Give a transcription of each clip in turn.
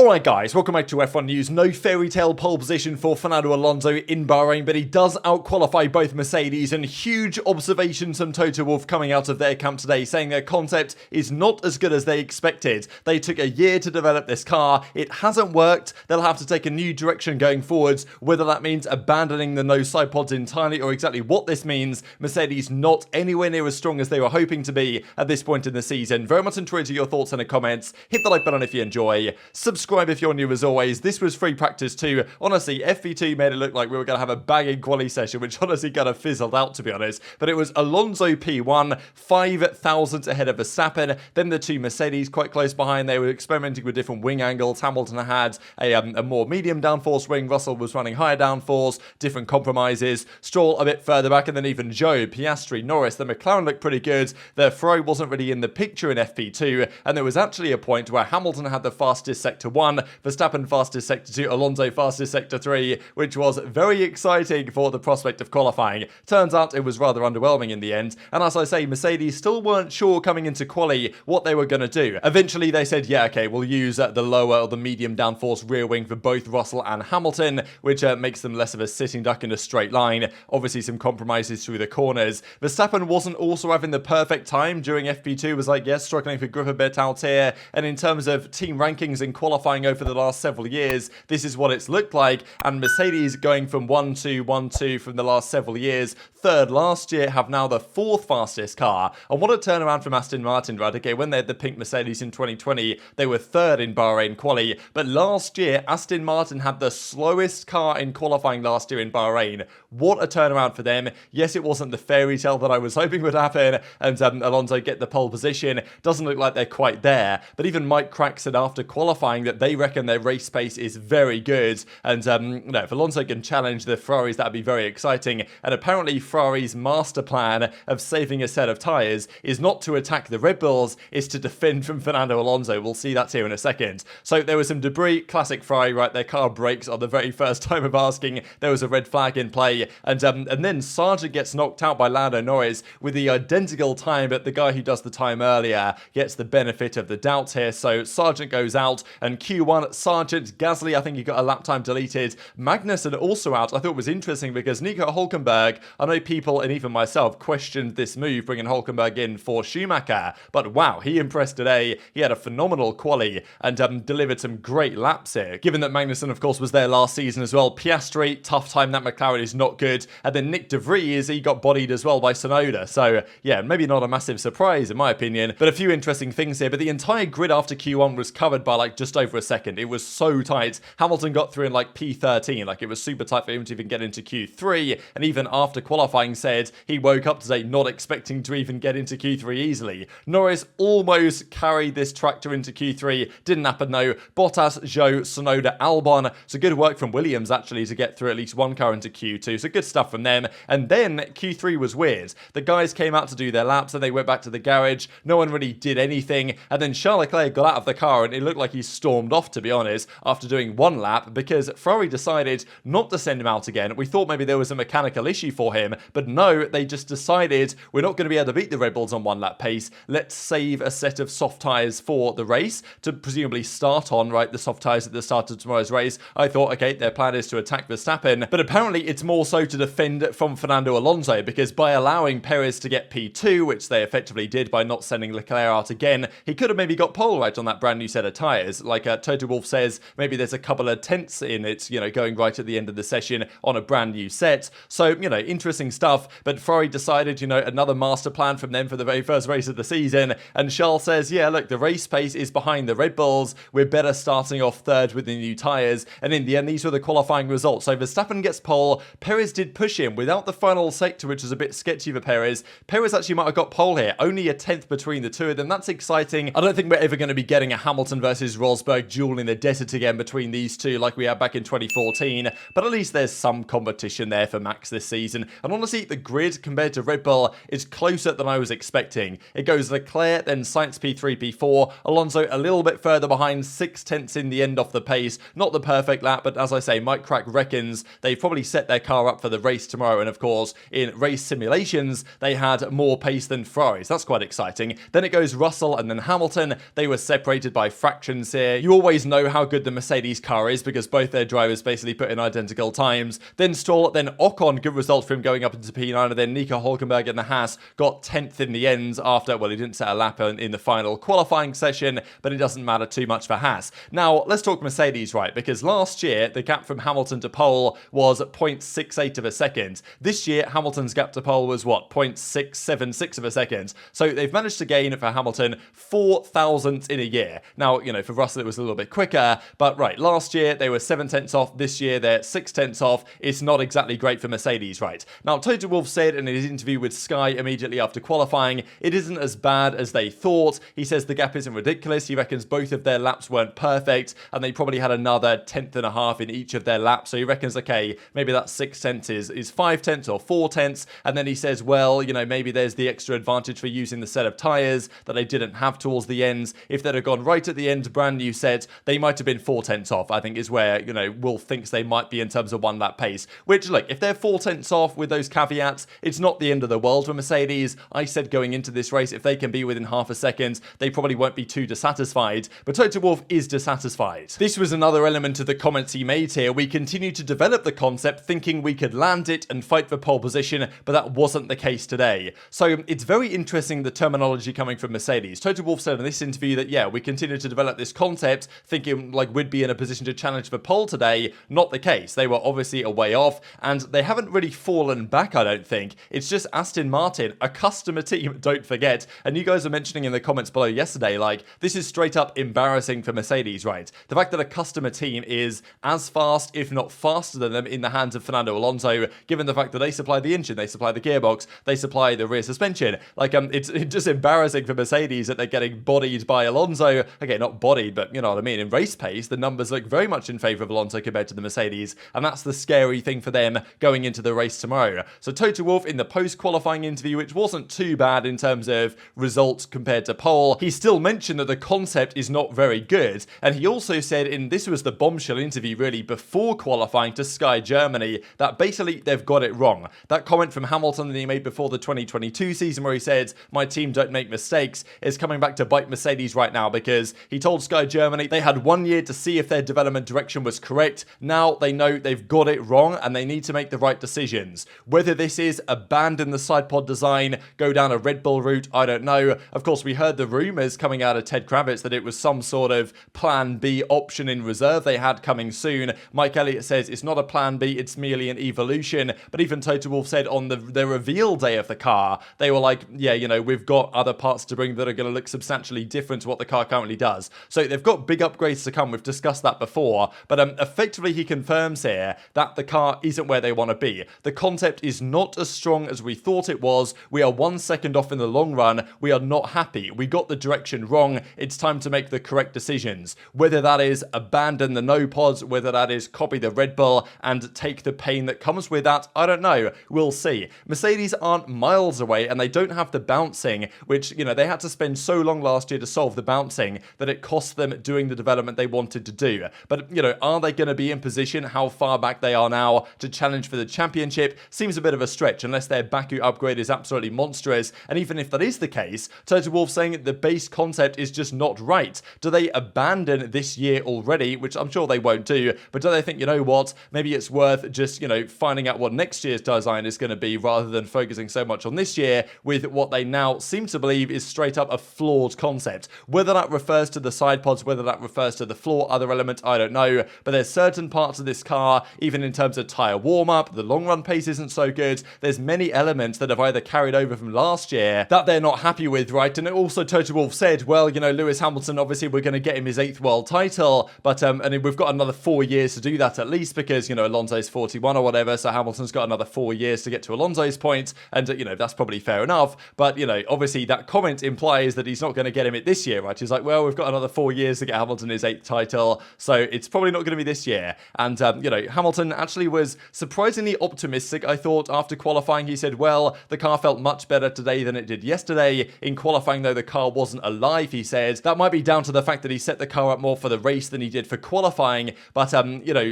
Alright guys, welcome back to F1 News. No fairy tale pole position for Fernando Alonso in Bahrain, but he does out-qualify both Mercedes, and huge observations from Toto Wolff coming out of their camp today, saying their concept is not as good as they expected. They took a year to develop this car, it hasn't worked, they'll have to take a new direction going forwards, whether that means abandoning the no side pods entirely or exactly what this means. Mercedes not anywhere near as strong as they were hoping to be at this point in the season. Very much enjoyed your thoughts in the comments, hit the like button if you enjoy, subscribe if you're new as always. This was free practice too. Honestly, FP2 made it look like we were going to have a banging quali session, which honestly kind of fizzled out to be honest. But it was Alonso P1, 5 thousandths ahead of Verstappen. Then the two Mercedes quite close behind. They were experimenting with different wing angles. Hamilton had a more medium downforce wing. Russell was running higher downforce. Different compromises. Stroll a bit further back, and then even Joe, Piastri, Norris. The McLaren looked pretty good. The Ferrari wasn't really in the picture in FP2, and there was actually a point where Hamilton had the fastest sector 1, Verstappen fastest sector 2, Alonso fastest sector 3, which was very exciting for the prospect of qualifying. Turns out it was rather underwhelming in the end, and as I say, Mercedes still weren't sure coming into quali what they were going to do. Eventually they said, yeah, okay, we'll use the lower or the medium downforce rear wing for both Russell and Hamilton, which makes them less of a sitting duck in a straight line. Obviously some compromises through the corners. Verstappen wasn't also having the perfect time during FP2, was like, yes, struggling for grip a bit out here, and in terms of team rankings and qualifying over the last several years, this is what it's looked like, and Mercedes going from 1-2, 1-2 from the last several years, third last year, have now the fourth fastest car. And what a turnaround from Aston Martin, right? Okay, when they had the pink Mercedes in 2020, they were third in Bahrain quali, but last year, Aston Martin had the slowest car in qualifying last year in Bahrain. What a turnaround for them. Yes, it wasn't the fairy tale that I was hoping would happen, and Alonso get the pole position. Doesn't look like they're quite there, but even Mike Crack said after qualifying that they reckon their race pace is very good, and if Alonso can challenge the Ferraris, that'd be very exciting. And apparently Ferrari's master plan of saving a set of tyres is not to attack the Red Bulls, is to defend from Fernando Alonso. We'll see that here in a second. So there was some debris, classic Ferrari, right? Their car brakes on the very first time of asking. There was a red flag in play, and then Sargent gets knocked out by Lando Norris with the identical time, but the guy who does the time earlier gets the benefit of the doubt here. So Sargent goes out, and Q1, Sargent, Gasly, I think he got a lap time deleted. Magnussen also out. I thought it was interesting because Nico Hülkenberg, I know people and even myself questioned this move, bringing Hülkenberg in for Schumacher, but wow, he impressed today. He had a phenomenal quali and delivered some great laps here, given that Magnussen of course was there last season as well. Piastri, tough time, that McLaren is not good, and then Nick de Vries, he got bodied as well by Tsunoda, so yeah, maybe not a massive surprise in my opinion, but a few interesting things here. But the entire grid after Q1 was covered by like just over a second. It was so tight. Hamilton got through in like P13, like it was super tight for him to even get into Q3, and even after qualifying said he woke up today not expecting to even get into Q3 easily. Norris almost carried this tractor into Q3, didn't happen though. Bottas, Zhou, Tsunoda, Albon, so good work from Williams actually to get through at least one car into Q2, so good stuff from them. And then Q3 was weird. The guys came out to do their laps and they went back to the garage, no one really did anything, and then Charles Leclerc got out of the car and it looked like he stormed off, to be honest, after doing one lap, because Ferrari decided not to send him out again. We thought maybe there was a mechanical issue for him, but no, they just decided we're not going to be able to beat the Red Bulls on one lap pace. Let's save a set of soft tyres for the race to presumably start on, right, the soft tyres at the start of tomorrow's race. I thought, okay, their plan is to attack Verstappen, but apparently it's more so to defend from Fernando Alonso, because by allowing Perez to get P2, which they effectively did by not sending Leclerc out again, he could have maybe got pole right on that brand new set of tyres. Like Toto Wolff says, maybe there's a couple of tenths in it, going right at the end of the session on a brand new set. So, interesting stuff, but Ferrari decided, another master plan from them for the very first race of the season, and Charles says, yeah, look, the race pace is behind the Red Bulls, we're better starting off third with the new tyres, and in the end, these were the qualifying results. So Verstappen gets pole, Perez did push him without the final sector, which was a bit sketchy for Perez. Perez actually might have got pole here, only a tenth between the two of them, that's exciting. I don't think we're ever going to be getting a Hamilton versus Rosberg duel in the desert again between these two like we had back in 2014, but at least there's some competition there for Max this season. And honestly, the grid compared to Red Bull is closer than I was expecting. It goes Leclerc, then Sainz P3, P4, Alonso a little bit further behind, 6 tenths in the end off the pace. Not the perfect lap, but as I say, Mike Crack reckons they've probably set their car up for the race tomorrow, and of course, in race simulations, they had more pace than Ferraris. That's quite exciting. Then it goes Russell and then Hamilton. They were separated by fractions here. You always know how good the Mercedes car is because both their drivers basically put in identical times. Then Stroll, then Ocon, good result for him going up into P9, and then Nico Hülkenberg in the Haas got 10th in the end after, well, he didn't set a lap in the final qualifying session, but it doesn't matter too much for Haas. Now, let's talk Mercedes, right? Because last year, the gap from Hamilton to pole was 0.68 of a second. This year, Hamilton's gap to pole was what? 0.676 of a second. So they've managed to gain for Hamilton 4 thousandths in a year. Now, for Russell, it was a little bit quicker, but right, last year they were 7 tenths off. This year they're 6 tenths off. It's not exactly great for Mercedes, right? Now, Toto Wolff said in his interview with Sky immediately after qualifying, it isn't as bad as they thought. He says the gap isn't ridiculous. He reckons both of their laps weren't perfect, and they probably had another 1/10.5 in each of their laps. So he reckons, okay, maybe that 6 tenths is 5 tenths or 4 tenths. And then he says, well, maybe there's the extra advantage for using the set of tyres that they didn't have towards the ends. If they'd have gone right at the end, brand new set, they might have been 4 tenths off, I think is where, Wolff thinks they might be in terms of 1 lap pace. Which, look, if they're 4 tenths off with those caveats, it's not the end of the world for Mercedes. I said going into this race, if they can be within half a second, they probably won't be too dissatisfied. But Toto Wolff is dissatisfied. This was another element of the comments he made here. We continue to develop the concept thinking we could land it and fight for pole position, but that wasn't the case today. So it's very interesting the terminology coming from Mercedes. Toto Wolff said in this interview that, yeah, we continue to develop this concept thinking like we'd be in a position to challenge for pole today. Not the case. They were obviously a way off, and they haven't really fallen back, I don't think. It's just Aston Martin, a customer team, don't forget. And you guys were mentioning in the comments below yesterday, like, this is straight up embarrassing for Mercedes, right? The fact that a customer team is as fast, if not faster than them in the hands of Fernando Alonso, given the fact that they supply the engine, they supply the gearbox, they supply the rear suspension. Like, it's just embarrassing for Mercedes that they're getting bodied by Alonso. Okay, not bodied, but you know what I mean. In race pace, the numbers look very much in favour of Alonso compared to the Mercedes, and that's the scary thing for them going into the race tomorrow. So Toto Wolff in the post-qualifying interview, which wasn't too bad in terms of results compared to pole, he still mentioned that the concept is not very good, and he also said, this was the bombshell interview really before qualifying to Sky Germany, that basically they've got it wrong. That comment from Hamilton that he made before the 2022 season where he said, my team don't make mistakes, is coming back to bite Mercedes right now, because he told Sky Germany they had 1 year to see if their development direction was correct. Now they know they've got it wrong and they need to make the right decisions. Whether this is abandon the side pod design, go down a Red Bull route, I don't know. Of course, we heard the rumours coming out of Ted Kravitz that it was some sort of plan B option in reserve they had coming soon. Mike Elliott says it's not a plan B, it's merely an evolution. But even Toto Wolff said on the reveal day of the car, they were like, yeah, we've got other parts to bring that are going to look substantially different to what the car currently does. So they've got big upgrades to come. We've discussed that before. But effectively, he confirms here that the car isn't where they want to be. The concept is not as strong as we thought it was. We are 1 second off in the long run. We are not happy. We got the direction wrong. It's time to make the correct decisions. Whether that is abandon the no pods, whether that is copy the Red Bull and take the pain that comes with that, I don't know. We'll see. Mercedes aren't miles away and they don't have the bouncing, which, they had to spend so long last year to solve the bouncing that it cost them doing the development they wanted to do. But, are they going to be in position, how far back they are now, to challenge for the championship? Seems a bit of a stretch unless their Baku upgrade is absolutely monstrous. And even if that is the case, Toto Wolff saying that the base concept is just not right. Do they abandon this year already, which I'm sure they won't do, but do they think, what, maybe it's worth just, finding out what next year's design is going to be rather than focusing so much on this year with what they now seem to believe is straight up a flawed concept. Whether that refers to the side pods, whether that refers to the floor, other elements, I don't know, but there's certain parts of this car, even in terms of tyre warm-up, the long run pace isn't so good. There's many elements that have either carried over from last year that they're not happy with, right? And also Toto Wolff said, well, Lewis Hamilton, obviously we're going to get him his 8th world title, but and we've got another 4 years to do that at least, because Alonso's 41 or whatever, so Hamilton's got another 4 years to get to Alonso's point, and that's probably fair enough. But obviously that comment implies that he's not going to get him it this year, right? He's like, well, we've got another 4 years to get Hamilton his 8th title, so it's probably not going to be this year. And Hamilton actually was surprisingly optimistic, I thought, after qualifying. He said, well, the car felt much better today than it did yesterday. In qualifying, though, the car wasn't alive, he said. That might be down to the fact that he set the car up more for the race than he did for qualifying, but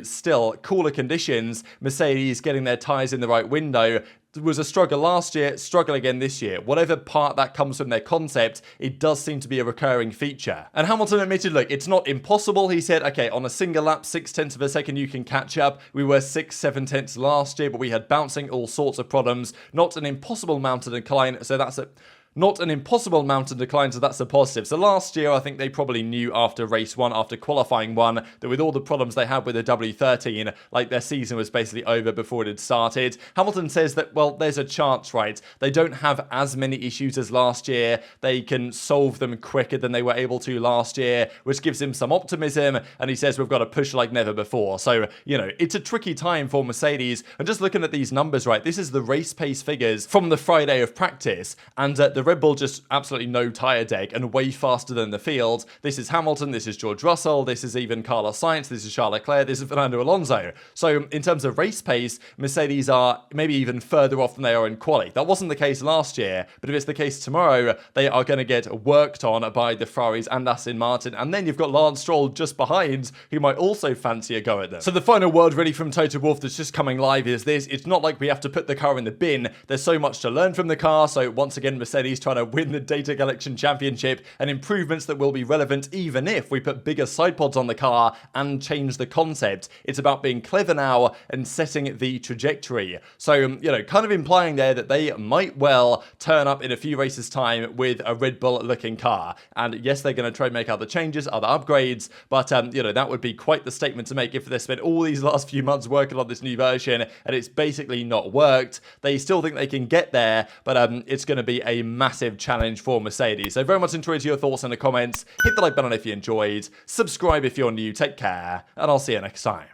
still, cooler conditions, Mercedes getting their tyres in the right window, was a struggle last year, struggle again this year. Whatever part that comes from their concept, it does seem to be a recurring feature. And Hamilton admitted, look, it's not impossible. He said, okay, on a single lap, 0.6 of a second, you can catch up. We were 6/7 last year, but we had bouncing, all sorts of problems. Not an impossible mountain decline, so that's not an impossible mountain decline, so that's a positive. So last year, I think they probably knew after race 1, after qualifying 1, that with all the problems they had with the W13, like their season was basically over before it had started. Hamilton says that, well, there's a chance, right? They don't have as many issues as last year. They can solve them quicker than they were able to last year, which gives him some optimism. And he says we've got to push like never before. So, you know, it's a tricky time for Mercedes. And just looking at these numbers, right, this is the race pace figures from the Friday of practice. And the Red Bull just absolutely no tyre deck and way faster than the field. This is Hamilton, this is George Russell, this is even Carlos Sainz, this is Charles Leclerc, this is Fernando Alonso. So in terms of race pace, Mercedes are maybe even further off than they are in quali. That wasn't the case last year, but if it's the case tomorrow, they are going to get worked on by the Ferraris and Aston Martin. And then you've got Lance Stroll just behind, who might also fancy a go at them. So the final word really from Toto Wolff that's just coming live is this: it's not like we have to put the car in the bin. There's so much to learn from the car. So once again, Mercedes trying to win the Data Collection Championship, and improvements that will be relevant even if we put bigger side pods on the car and change the concept. It's about being clever now and setting the trajectory. So, you know, kind of implying there that they might well turn up in a few races' time with a Red Bull looking car. And yes, they're going to try and make other changes, other upgrades, but, you know, that would be quite the statement to make if they spent all these last few months working on this new version and it's basically not worked. They still think they can get there, but it's going to be a massive challenge for Mercedes. So very much enjoyed your thoughts in the comments. Hit the like button if you enjoyed. Subscribe if you're new. Take care, and I'll see you next time.